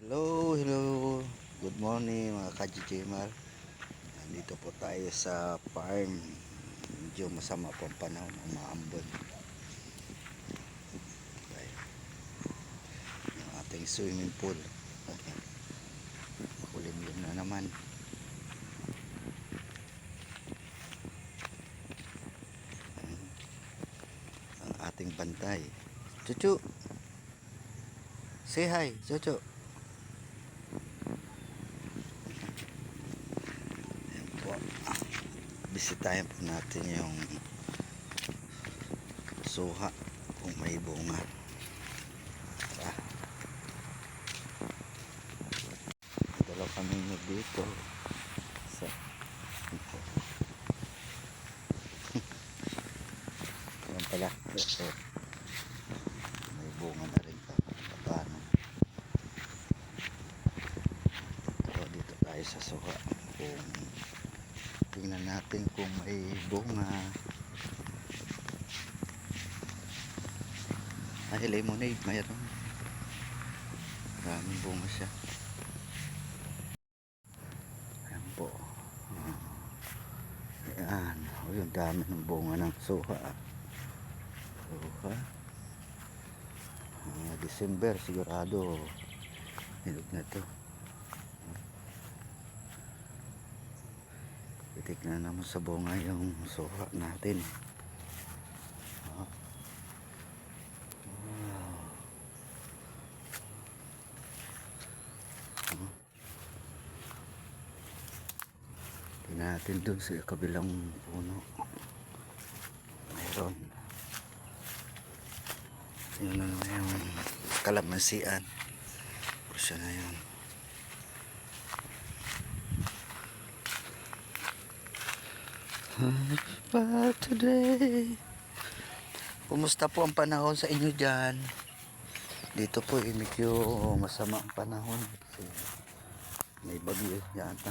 Hello, hello. Good morning mga ka-GJMR. Nandito po tayo sa farm. Medyo masama po ang panahon, umaambon. Tayo. Yung ating swimming pool. Kulimlim na naman. Ang ating bantay. Chuchu. Say hi, Chuchu. Ayan po. Bisitahin po natin yung suha kung may bunga. Dalaw kami dito sa yan pala ito, may bunga na rin pa paano. So, dito tayo sa suha kung tingnan natin kung may bunga. Ay, lemonade mayroon, maraming bunga siya. Ayan po. Ayan. O, yung dami ng bunga ng suha. Suha. December sigurado nilog na to. Titignan naman sa bunga yung suha natin. Wow. Tingnan natin dun sa kabilang puno. Mayroon. Yun na naman yung kalamansian. Siya na yun. For today. Kumusta po ang panahon sa inyo dyan? Dito po medyo masama ang panahon kasi may bagyo yata.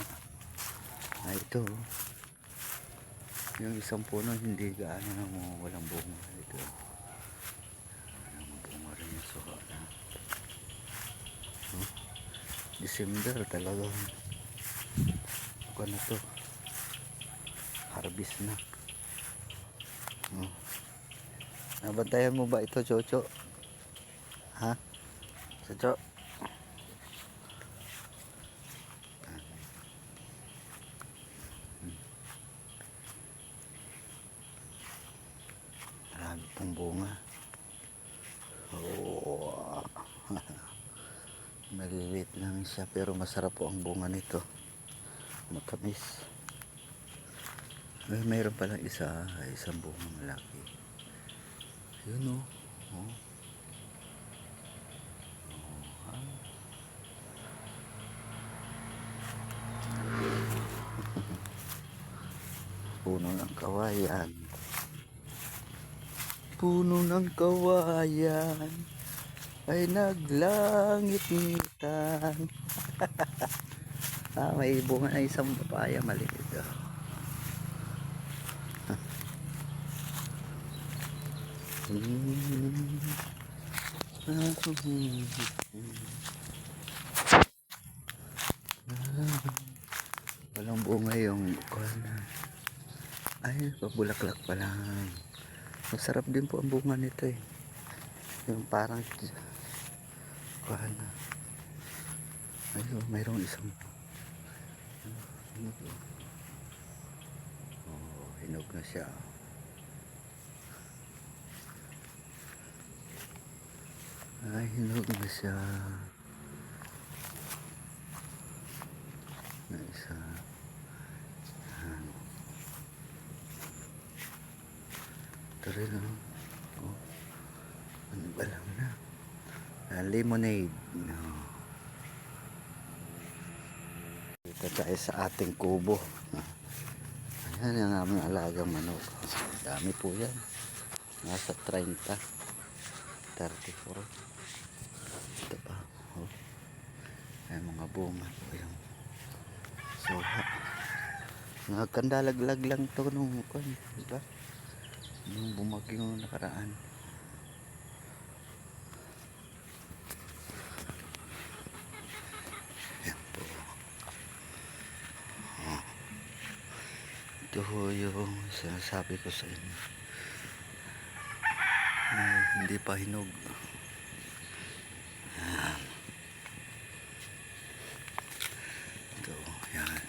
Ito yung isang puno hindi gaano na walang bunga. Ito bunga rin yung suha na. December talagang ano to, harvest na. Nabantayan mo ba ito, Chocho? Ha? Chocho? Marami pong bunga. Oh. Maliliit lang siya pero masarap po ang bunga nito. Matamis. Ay, mayroon palang isang bunga malaki. Yun o. Oh. Puno ng kawayan. Puno ng kawayan ay naglangit-ngitan. May bunga na isang papaya maliit. Walang bunga yung ay pabulaklak pa lang. Masarap din po ang bunga nito eh. Yung parang ayun, mayroong isang hinog na siya. Ay, hinog na siya. Na isa. Ito rin ano ba lang na? Lemonade. Dito tayo sa ating kubo. Ayan yung aming alagang manok. Dami po yan. Nasa 30. 34. Ito pa. Ayan mga bunga po yung suha. Nagkandalaglag lang to nung diba? Nung bumagyo yung nakaraan. ho yung sinasabi ko sa inyo. Ay, hindi pa hinog. Yan. Ito, yan.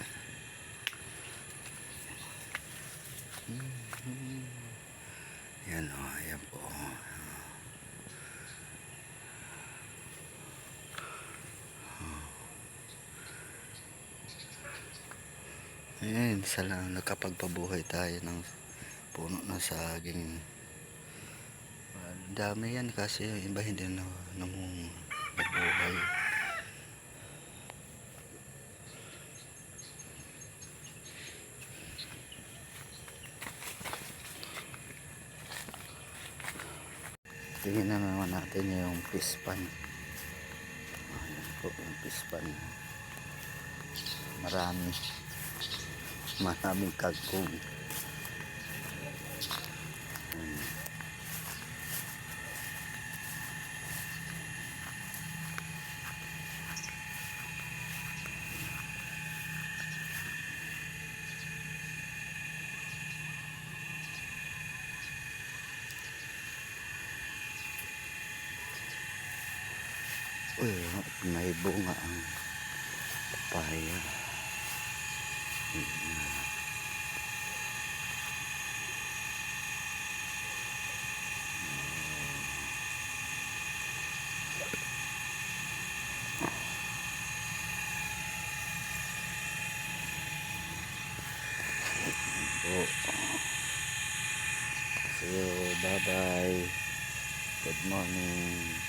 Yan o, yan po. Ayan, salang nakapagpabuhay tayo ng puno ng saging. Dami yan kasi yung iba hindi na nabuhay. Tingnan na naman natin yung pispan. Ayan po yung pispan. Maraming kagkong. Uy, may bunga ang papaya. So, bye bye. Good morning.